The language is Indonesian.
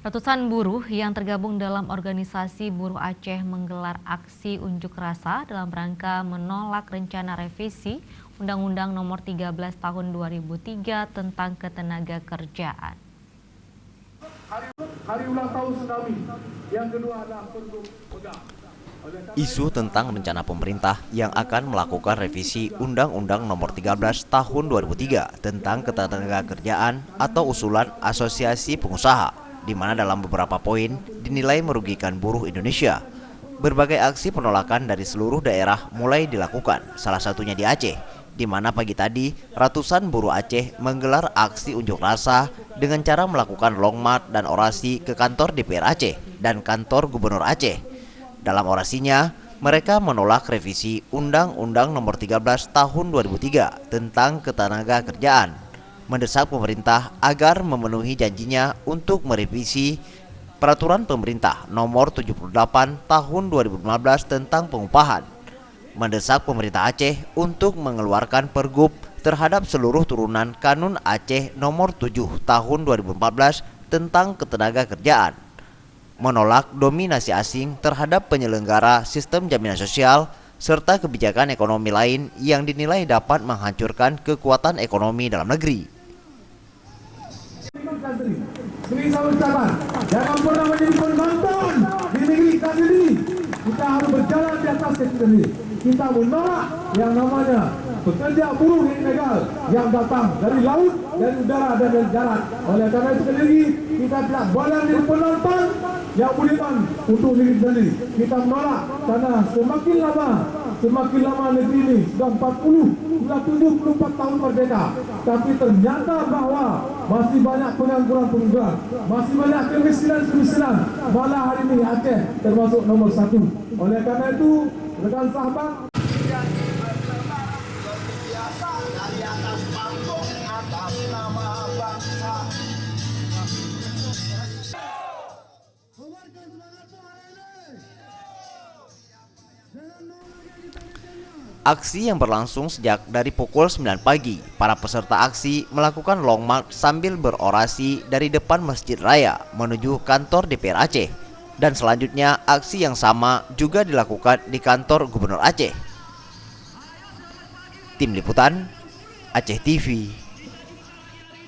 Ratusan buruh yang tergabung dalam organisasi Buruh Aceh menggelar aksi unjuk rasa dalam rangka menolak rencana revisi Undang-Undang Nomor 13 Tahun 2003 tentang Ketenagakerjaan. Hari ulang tahun tsunami. Yang kedua adalah pergub pegang. Isu tentang rencana pemerintah yang akan melakukan revisi Undang-Undang Nomor 13 Tahun 2003 tentang Ketenagakerjaan atau usulan Asosiasi Pengusaha, di mana dalam beberapa poin dinilai merugikan buruh Indonesia. Berbagai aksi penolakan dari seluruh daerah mulai dilakukan, salah satunya di Aceh, di mana pagi tadi ratusan buruh Aceh menggelar aksi unjuk rasa dengan cara melakukan long march dan orasi ke kantor DPR Aceh dan kantor Gubernur Aceh. Dalam orasinya, mereka menolak revisi Undang-Undang Nomor 13 Tahun 2003 tentang Ketenagakerjaan, mendesak pemerintah agar memenuhi janjinya untuk merevisi Peraturan Pemerintah Nomor 78 Tahun 2015 tentang pengupahan, mendesak pemerintah Aceh untuk mengeluarkan pergub terhadap seluruh turunan Kanun Aceh Nomor 7 Tahun 2014 tentang Ketenagakerjaan, menolak dominasi asing terhadap penyelenggara sistem jaminan sosial, serta kebijakan ekonomi lain yang dinilai dapat menghancurkan kekuatan ekonomi dalam negeri. Jangan pernah menjadi penonton di negeri kami ini. Kita harus berjalan di atas kaki sendiri. Kita menolak yang namanya pekerja buruh ilegal yang datang dari laut, dari udara dan dari darat. Oleh karena itu sendiri kita tidak boleh menjadi penonton yang budiman untuk diri sendiri. Kita menolak karena semakin lama negeri ini sudah 74 tahun merdeka, tapi ternyata bahwa masih banyak pengangguran, masih banyak kemiskinan, malah hari ini Aceh termasuk nomor 1. Oleh karena itu, rekan sahabat, dari atas panggung, atas nama bangsa. Aksi yang berlangsung sejak dari pukul 9 pagi, para peserta aksi melakukan long march sambil berorasi dari depan Masjid Raya menuju kantor DPR Aceh. Dan selanjutnya aksi yang sama juga dilakukan di kantor Gubernur Aceh. Tim Liputan, Aceh TV.